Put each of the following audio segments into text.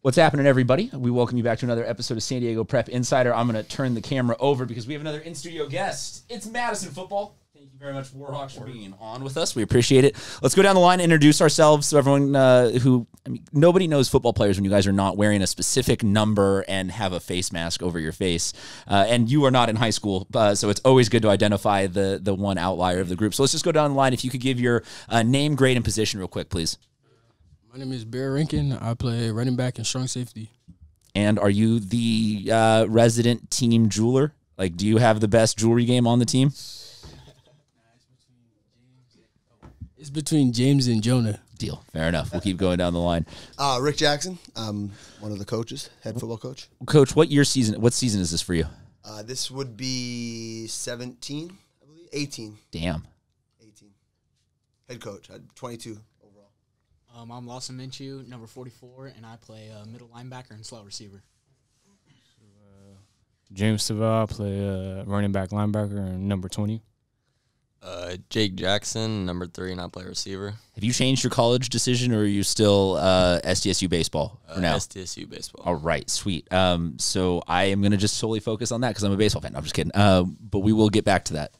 What's happening, everybody? We welcome you back to another episode of San Diego Prep Insider. I'm going to turn the camera over because we have another in-studio guest. It's Madison Football. Thank you very much, Warhawk, for being on with us. We appreciate it. Let's go down the line and introduce ourselves so everyone nobody knows football players when you guys are not wearing a specific number and have a face mask over your face. And you are not in high school, so it's always good to identify the one outlier of the group. So let's just go down the line. If you could give your name, grade, and position real quick, please. My name is Bear Rankin. I play running back and strong safety. And are you the resident team jeweler? Like, do you have the best jewelry game on the team? It's between James and Jonah. Deal. Fair enough. We'll keep going down the line. Rick Jackson. I'm one of the coaches, head football coach. Coach, what season is this for you? This would be 17, I believe. 18. Damn. 18. Head coach. 22 overall. I'm Lawson Minshew, number 44, and I play middle linebacker and slot receiver. James Savell, I play running back linebacker and number 20. Jake Jackson, number 3, and I play receiver. Have you changed your college decision, or are you still SDSU baseball for now? SDSU baseball. All right, sweet. So I am going to just solely focus on that because I'm a baseball fan. No, I'm just kidding. But we will get back to that.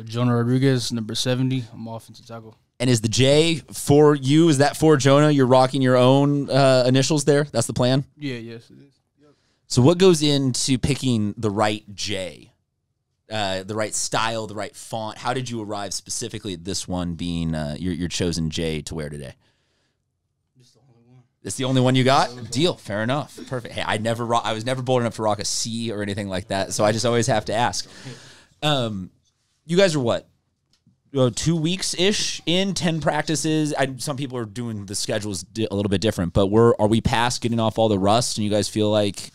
Jonah Rodriguez, number 70. I'm offensive tackle. And is the J for you? Is that for Jonah? You're rocking your own initials there? That's the plan? Yeah, yes, it is. Yep. So what goes into picking the right J? The right style, the right font? How did you arrive specifically at this one being your chosen J to wear today? It's the only one. It's the only one you got? Deal. Fair enough. Perfect. Hey, I was never bold enough to rock a C or anything like that, so I just always have to ask. You guys are what? 2 weeks-ish in, 10 practices. Some people are doing the schedules a little bit different, but are we past getting off all the rust, and you guys feel like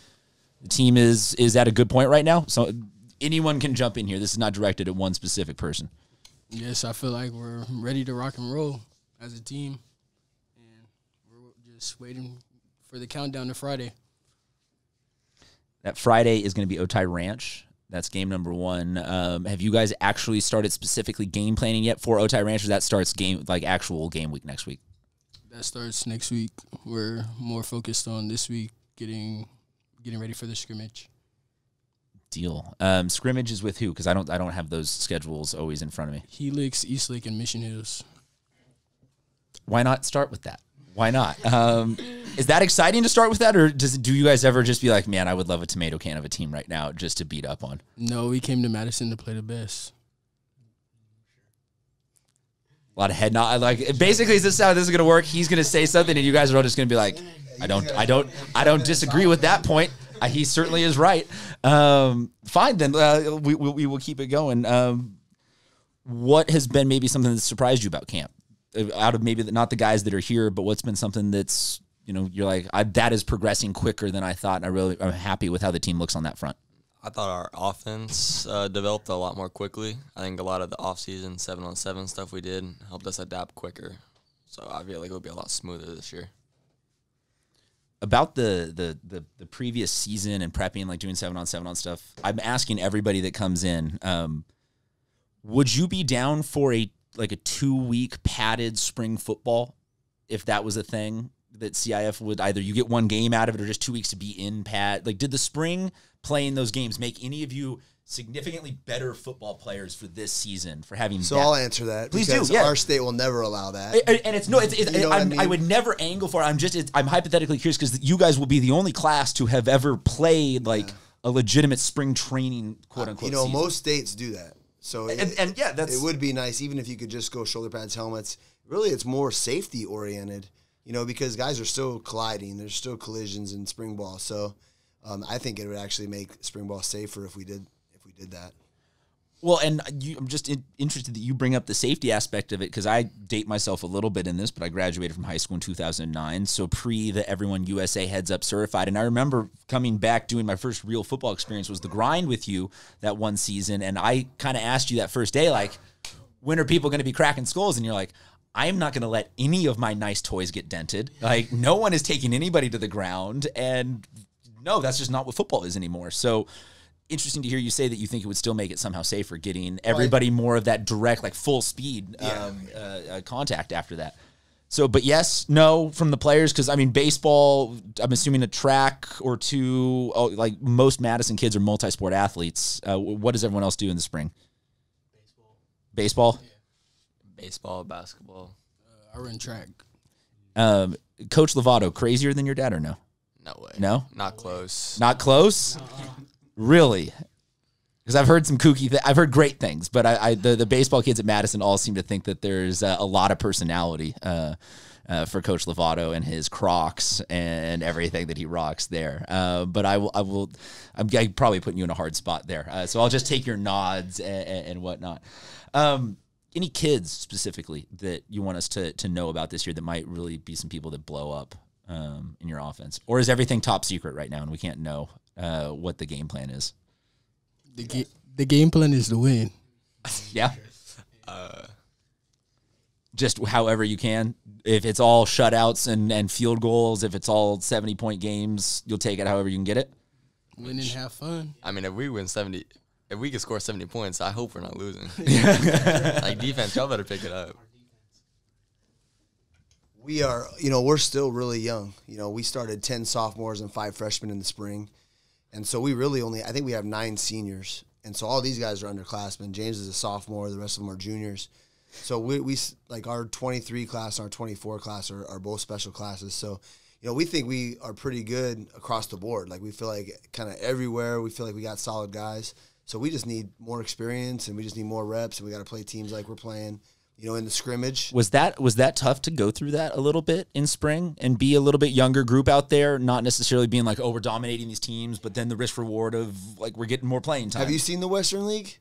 the team is at a good point right now? So anyone can jump in here. This is not directed at one specific person. Yes, I feel like we're ready to rock and roll as a team, and we're just waiting for the countdown to Friday. That Friday is going to be Otay Ranch. That's game number 1. Have you guys actually started specifically game planning yet for Otay Ranch, or that starts actual game week next week? That starts next week. We're more focused on this week, getting ready for the scrimmage. Deal. Scrimmage is with who? Because I don't have those schedules always in front of me. Helix, Eastlake, and Mission Hills. Why not start with that? Why not? Is that exciting to start with that, or do you guys ever just be like, man, I would love a tomato can of a team right now just to beat up on? No, we came to Madison to play the best. A lot of head nod. Basically, is this how this is going to work? He's going to say something, and you guys are all just going to be like, I don't disagree with that point. He certainly is right. Fine, then we will keep it going. What has been maybe something that surprised you about camp? Out of maybe not the guys that are here, but what's been something that's, you're like, that is progressing quicker than I thought, and I'm happy with how the team looks on that front. I thought our offense developed a lot more quickly. I think a lot of the off-season 7-on-7 stuff we did helped us adapt quicker. So I feel like it'll be a lot smoother this year. About the previous season and prepping, like doing 7-on-7 stuff, I'm asking everybody that comes in, would you be down for a 2-week padded spring football if that was a thing that CIF would either you get one game out of it or just 2 weeks to be in pad? Did the spring playing those games make any of you significantly better football players for this season for having So I'll answer that. Please because do, yeah. Our state will never allow that. And I would never angle for it. I'm hypothetically curious because you guys will be the only class to have ever played a legitimate spring training, quote unquote. season. Season. Most states do that. So it would be nice even if you could just go shoulder pads, helmets. Really, it's more safety oriented, because guys are still colliding. There's still collisions in spring ball. So I think it would actually make spring ball safer if we did that. Well, and I'm just interested that you bring up the safety aspect of it because I date myself a little bit in this, but I graduated from high school in 2009, so pre the Everyone USA Heads Up certified. And I remember coming back doing my first real football experience was the grind with you that one season, and I kind of asked you that first day, like, when are people going to be cracking skulls? And you're like, I'm not going to let any of my nice toys get dented. Like, no one is taking anybody to the ground, and no, that's just not what football is anymore. So interesting to hear you say that you think it would still make it somehow safer, getting everybody more of that direct, full speed contact after that. So, but yes, no from the players, because I mean, baseball, I'm assuming a track or two, like most Madison kids are multi-sport athletes. What does everyone else do in the spring? Baseball? Baseball, basketball. I run track. Coach Lovato, crazier than your dad or no? No way. No? Not close. Not close? Really? Because I've heard some kooky I've heard great things, but the baseball kids at Madison all seem to think that there's a lot of personality for Coach Lovato and his Crocs and everything that he rocks there. But I'm probably putting you in a hard spot there. So I'll just take your nods and whatnot. Any kids specifically that you want us to know about this year that might really be some people that blow up in your offense? Or is everything top secret right now and we can't know what the game plan is? The game plan is to win. Yeah. Just however you can. If it's all shutouts and field goals, if it's all 70-point games, you'll take it however you can get it. Win and have fun. I mean, if we can score 70 points, I hope we're not losing. Like defense, y'all better pick it up. We are, we're still really young. We started 10 sophomores and 5 freshmen in the spring. And so we really I think we have 9 seniors. And so all these guys are underclassmen. James is a sophomore. The rest of them are juniors. So we like our 23 class and our 24 class are both special classes. So, we think we are pretty good across the board. Like we feel like kind of everywhere, we feel like we got solid guys. So we just need more experience and we just need more reps. And we got to play teams like we're playing, in the scrimmage. Was that tough to go through that a little bit in spring and be a little bit younger group out there, not necessarily being like, oh, we're dominating these teams, but then the risk reward of like we're getting more playing time? Have you seen the Western League?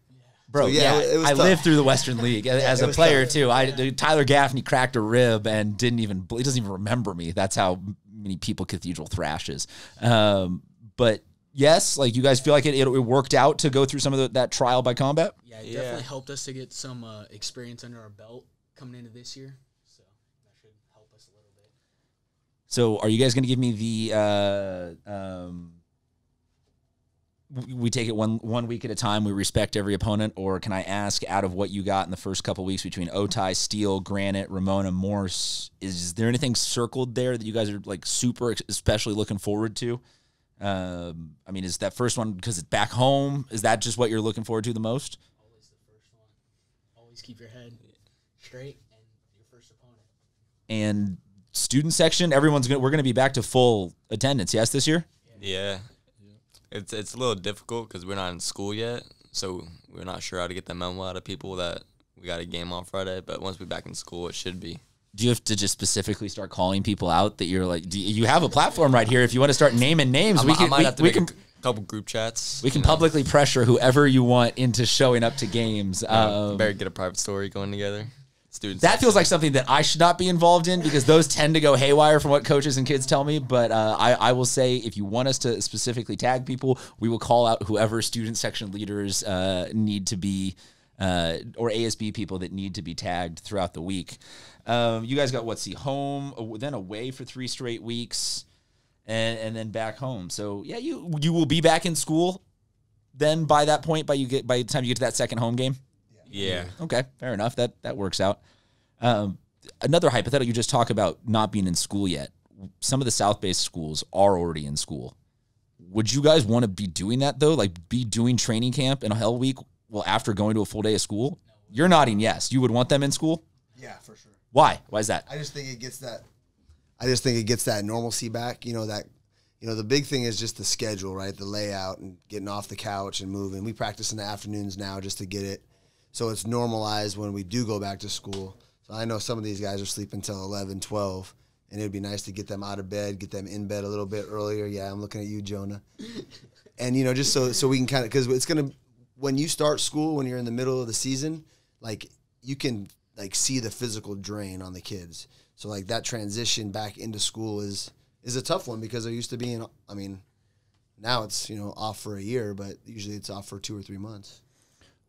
Bro, So, it was I tough. lived through the Western League as a was player tough. too. Tyler Gaffney cracked a rib and he doesn't even remember me. That's how many people Cathedral thrashes. But yes, like you guys feel like it worked out to go through some of that trial by combat? Yeah, it definitely helped us to get some experience under our belt coming into this year. So that should help us a little bit. So are you guys going to give me we take it one week at a time, we respect every opponent, or can I ask, out of what you got in the first couple weeks between Otay, Steele, Granite, Ramona, Morse, is there anything circled there that you guys are like super especially looking forward to? I mean, is that first one because it's back home? Is that just what you're looking forward to the most? Always the first one. Always keep your head straight and your first opponent. And student section, we're gonna be back to full attendance, yes, this year? Yeah. It's a little difficult because we're not in school yet, so we're not sure how to get the memo out of people that we got a game on Friday. But once we're back in school, it should be. Do you have to just specifically start calling people out that you're like, you have a platform right here. If you want to start naming names, I might have to make a couple group chats. We can publicly pressure whoever you want into showing up to games. Better get a private story going together. Students. That feels like something that I should not be involved in because those tend to go haywire from what coaches and kids tell me. But I will say, if you want us to specifically tag people, we will call out whoever student section leaders need to be, or ASB people that need to be tagged throughout the week. You guys got home, then away for 3 straight weeks, and then back home. So yeah, you will be back in school. Then by that point, by the time you get to that second home game. Yeah. Okay, fair enough. That works out. Another hypothetical, you just talk about not being in school yet. Some of the South-based schools are already in school. Would you guys want to be doing that, though? Like, be doing training camp in a hell week after going to a full day of school? You're nodding yes. You would want them in school? Yeah, for sure. Why? Why is that? I just think it gets that normalcy back. The big thing is just the schedule, right? The layout and getting off the couch and moving. We practice in the afternoons now just to get it. So it's normalized when we do go back to school. So I know some of these guys are sleeping until 11, 12, and it would be nice to get them out of bed, get them in bed a little bit earlier. Yeah, I'm looking at you, Jonah. And, just so we can kind of, because it's going to, when you start school, when you're in the middle of the season, like, you can, like, see the physical drain on the kids. So, like, that transition back into school is a tough one because they're used to being, now it's, off for a year, but usually it's off for 2 or 3 months.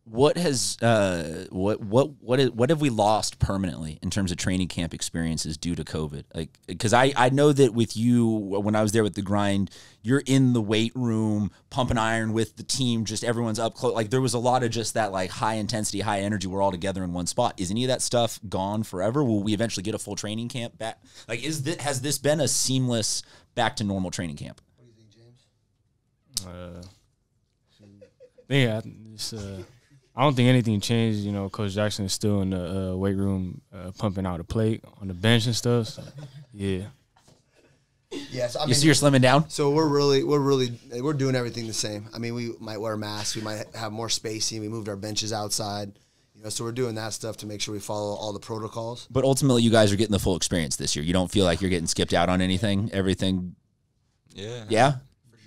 What has what have we lost permanently in terms of training camp experiences due to COVID? Like, because I know that with you, when I was there with the grind, you're in the weight room pumping iron with the team, just everyone's up close. Like there was a lot of just that like high intensity, high energy. We're all together in one spot. Is any of that stuff gone forever? Will we eventually get a full training camp back? Like, has this been a seamless back to normal training camp? What do you think, James? Yeah, it's, I don't think anything changed. You know, Coach Jackson is still in the weight room pumping out a plate on the bench and stuff. So, yeah. Yes, I You see you're slimming down? So we're doing everything the same. I mean, we might wear masks, we might have more spacing. We moved our benches outside, you know. So we're doing that stuff to make sure we follow all the protocols. But ultimately, you guys are getting the full experience this year. You don't feel like you're getting skipped out on anything. Everything. Yeah. Yeah.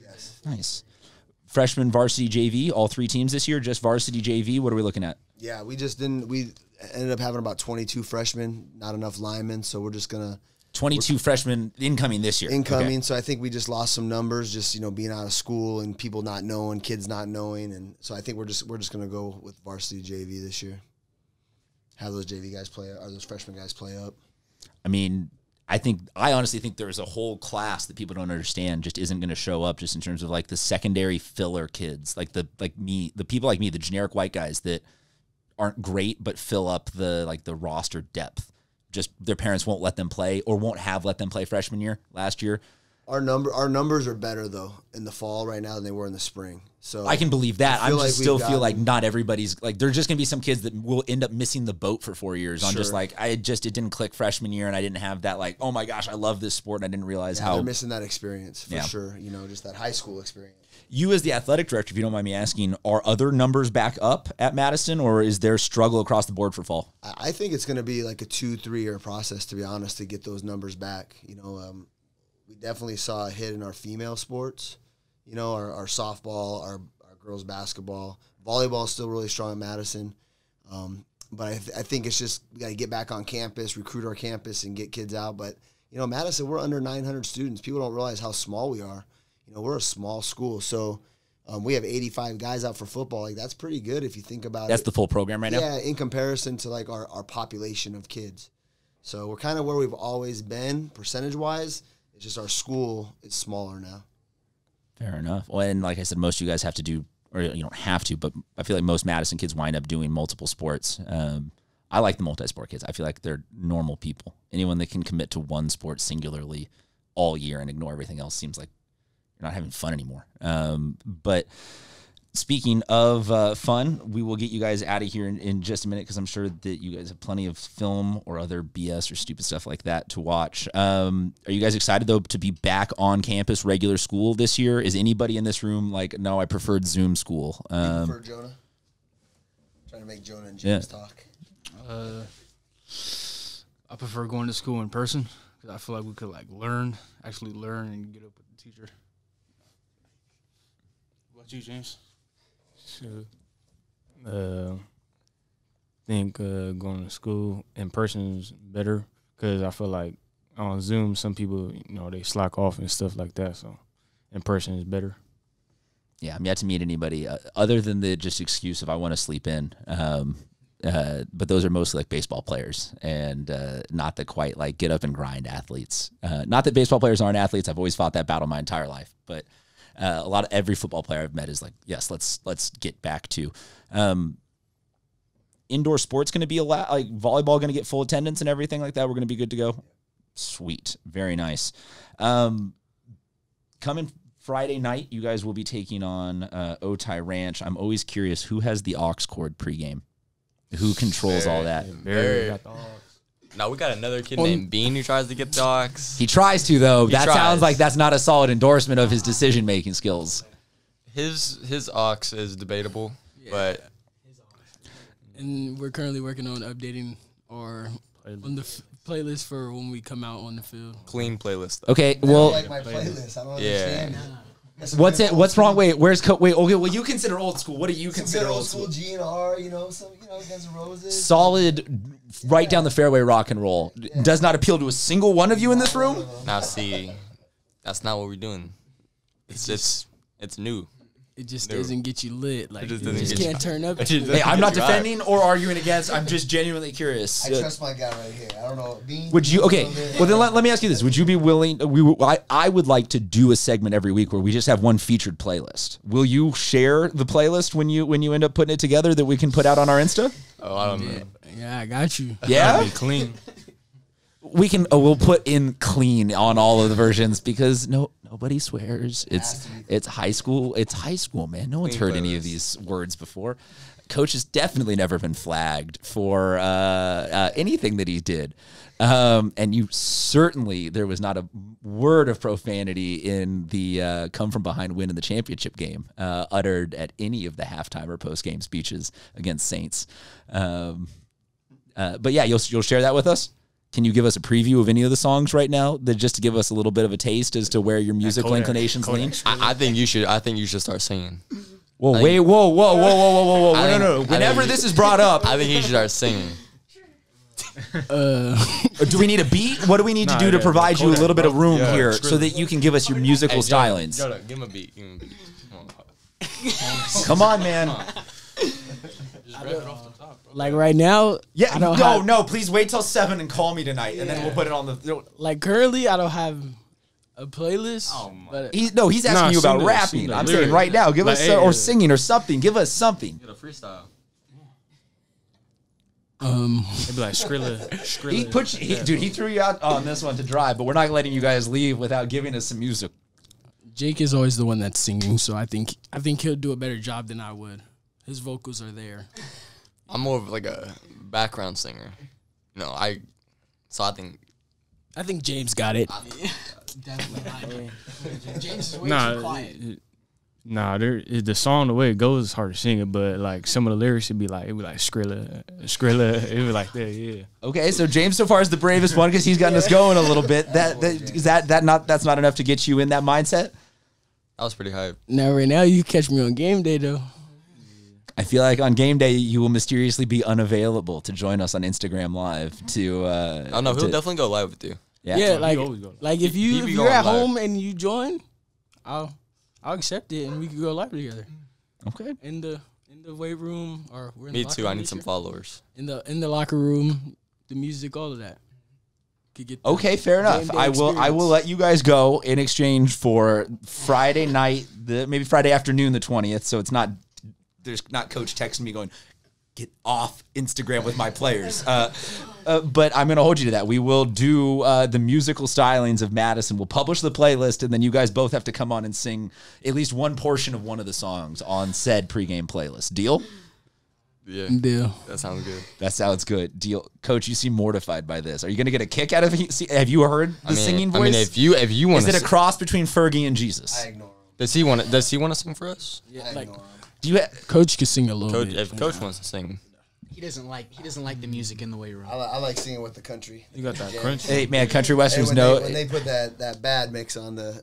Yes. Nice. Freshman, varsity, JV, all 3 teams this year. Just varsity, JV. What are we looking at? Yeah, we just didn't. We ended up having about 22 freshmen, not enough linemen. So we're just gonna 22 freshmen incoming this year. incoming. Okay. So I think we just lost some numbers, just being out of school and people not knowing, kids not knowing, and so I think we're just gonna go with varsity JV this year. Have those JV guys play, or those freshman guys play up. I mean, I honestly think there's a whole class that people don't understand just isn't going to show up just in terms of like the secondary filler kids, like the people like me, the generic white guys that aren't great but fill up the roster depth. Just their parents won't let them play or won't have let them play freshman year last year. Our numbers are better though in the fall right now than they were in the spring. So I can believe that. I feel just like still we've feel like gotten- not everybody's like there's just gonna be some kids that will end up missing the boat for 4 years on just Sure. like it didn't click freshman year and I didn't have that like, oh my gosh, I love this sport and I didn't realize they're how missing that experience for Yeah. sure. Just that high school experience. you as the athletic director, if you don't mind me asking, are other numbers back up at Madison or is there struggle across the board for fall? I think it's going to be like a 2-3 year process, to be honest, to get those numbers back. We definitely saw a hit in our female sports, our softball, our girls basketball. Volleyball is still really strong at Madison. But I think it's just we got to get back on campus, recruit our campus, and get kids out. But, Madison, we're under 900 students. People don't realize how small we are. We're a small school. So we have 85 guys out for football. Like, that's pretty good if you think about it. That's the full program right now? Yeah, in comparison to, like, our population of kids. So we're kind of where we've always been, percentage-wise. It's just our school is smaller now. Fair enough. Well, and like I said, most of you guys have to do, or you don't have to, but I feel like most Madison kids wind up doing multiple sports. I like the multi-sport kids. I feel like they're normal people. Anyone that can commit to one sport singularly all year and ignore everything else seems like you're not having fun anymore. But speaking of fun, we will get you guys out of here in just a minute because I'm sure that you guys have plenty of film or other BS or stupid stuff like that to watch. Are you guys excited, though, to be back on campus, regular school this year? Is anybody in this room like, no, I preferred Zoom school? You prefer Jonah? Trying to make Jonah and James talk. I prefer going to school in person because I feel like we could actually learn and get up with the teacher. What about you, James? Sure. Think going to school in person is better because I feel like on Zoom some people they slack off and stuff like that. So in person is better. Yeah, I'm yet to meet anybody other than the just excuse of I want to sleep in. But those are mostly like baseball players and not the quite like get up and grind athletes. Not that baseball players aren't athletes. I've always fought that battle my entire life. But a lot of every football player I've met is like, yes, let's get back to indoor sports. Going to be like volleyball going to get full attendance and everything like that. We're going to be good to go. Sweet, very nice. Coming Friday night, you guys will be taking on Otay Ranch. I'm always curious who has the aux cord pregame. Who controls all that? Very. Now we got another kid named Bean who tries to get the aux. He tries to, though. That tries. sounds like that's not a solid endorsement of his decision-making skills. His aux is debatable, but And we're currently working on updating our on the playlist for when we come out on the field. clean playlist. Though. Okay, I well, like my playlist. I don't Yeah. understand. what's it? What's wrong? Wait, where's wait? Okay, well, you consider old school. What do you Some consider good old school? GNR, some Guns N' Roses. Solid, right down the fairway rock and roll. Does not appeal to a single one of you in this room. Now see, that's not what we're doing. It's new. it just doesn't get you lit. Like, just you doesn't just get you- can't turn up. Hey, I'm not defending or arguing against. I'm just genuinely curious. I trust my guy right here. I don't know. Bean, Would you? Okay. Well, then let me ask you this: would you be willing? I would like to do a segment every week where we just have one featured playlist. Will you share the playlist when you end up putting it together that we can put out on our Insta? Oh, I don't know. Yeah, I got you. Yeah, Be clean. we can. We'll put in clean on all of the versions because nobody swears. It's high school. It's high school, man. No one's heard any of these words before. Coach has definitely never been flagged for anything that he did. And you certainly, there was not a word of profanity in the come from behind win in the championship game uttered at any of the halftime or post game speeches against Saints. But yeah, you'll share that with us. Can you give us a preview of any of the songs right now, that just to give us a little bit of a taste as to where your musical inclinations lean? I think you should start singing. Whoa, wait, whoa. No. Whenever this is brought up, I think you should start singing. do we need a beat? What do we need to do to provide you a little bit of room here so that you can give us your musical stylings? Give him a beat. Come on, man. Like right now, Yeah, I don't have, no, please wait till 7 and call me tonight, and then we'll put it on the. like currently, I don't have a playlist. But He's asking you about rapping. I'm saying right now, give us or singing or something. Give us something. Get a freestyle. It'd be like Skrilla. He put you, dude. He threw you out on this one to drive, but we're not letting you guys leave without giving us some music. Jake is always the one that's singing, so I think he'll do a better job than I would. His vocals are there. I'm more of like a background singer. I think James got it. Definitely. James is way too quiet. The song, the way it goes, is hard to sing it, but like some of the lyrics it'd be like Skrilla. It'd be like that, yeah. Okay, so James so far is the bravest one because he's gotten us going a little bit. That's not enough to get you in that mindset? that was pretty hype. Now, right now, you catch me on game day though. I feel like on game day you will mysteriously be unavailable to join us on Instagram Live to. Oh no, he'll definitely go live with you. Yeah, always go. like if He be you're going at live. home and you join, I'll accept it and we can go live together Okay. in the weight room or we're in Me the locker too. I room need this some year? followers. in the locker room, the music, all of that. Could get the Okay, fair enough. game day I will experience. let you guys go in exchange for Friday night, maybe Friday afternoon, the 20th. So it's not there's not coach texting me going, get off Instagram with my players. But I'm going to hold you to that. We will do the musical stylings of Madison. We'll publish the playlist, and then you guys both have to come on and sing at least one portion of one of the songs on said pregame playlist. Deal? Yeah, deal. that sounds good. That sounds good. Deal. Coach, you seem mortified by this. Are you going to get a kick out of it? Have you heard the singing voice? I mean, if you want, Is it a cross between Fergie and Jesus? I ignore him. Does he want to sing for us? Yeah, I like ignore him. Do you? coach could sing a little Coach, bit. if coach wants to sing, He doesn't like the music in the weight room. I like singing with the country. You got that Yeah. crunch. Hey man, country Hey, westerns when, know. when they put that bad mix on the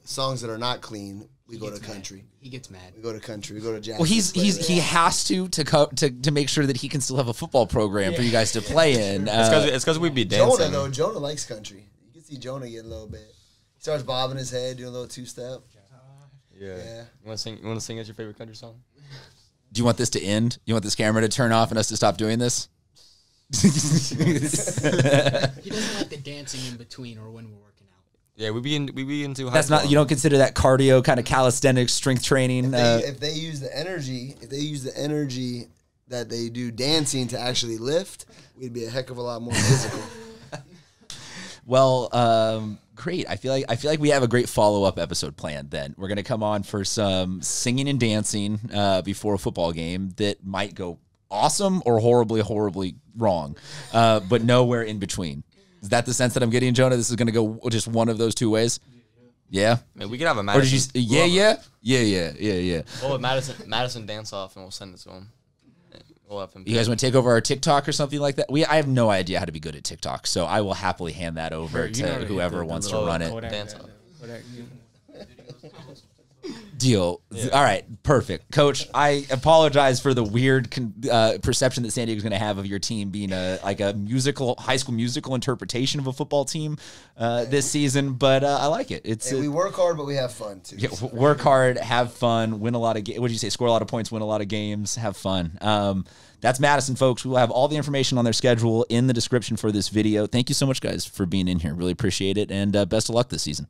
songs that are not clean, we go to gets mad. country. He gets mad. We go to country. We go to jazz. Well, he has to make sure that he can still have a football program for you guys to play in. it's because we be dancing. Jonah likes country. You can see Jonah getting a little bit. He starts bobbing his head, doing a little two-step. Yeah. Yeah. You want to sing as your favorite country song? Do you want this to end? You want this camera to turn off and us to stop doing this? He doesn't like the dancing in between or when we're working out. Yeah, we be into. That's not. You don't consider that cardio kind of calisthenics strength training. If they use the energy, that they do dancing to actually lift, we'd be a heck of a lot more physical. Well, great. I feel like we have a great follow-up episode planned then. We're going to come on for some singing and dancing before a football game that might go awesome or horribly, horribly wrong, but nowhere in between. Is that the sense that I'm getting, Jonah? This is going to go just one of those two ways? Yeah? I mean, we could have a Or did you Madison. yeah. We'll have Madison dance off and we'll send it to him. We'll have him. You guys want to take over our TikTok or something like that? I have no idea how to be good at TikTok, so I will happily hand that over to whoever wants to run it. dance off. Deal. All right, perfect. Coach, I apologize for the weird perception that San Diego's going to have of your team being a high school musical interpretation of a football team this season, but I like it. We work hard, but we have fun too. Yeah, work hard, have fun, win a lot of games. What did you say? Score a lot of points, win a lot of games, have fun. That's Madison, folks. We will have all the information on their schedule in the description for this video. Thank you so much, guys, for being in here. Really appreciate it, and best of luck this season.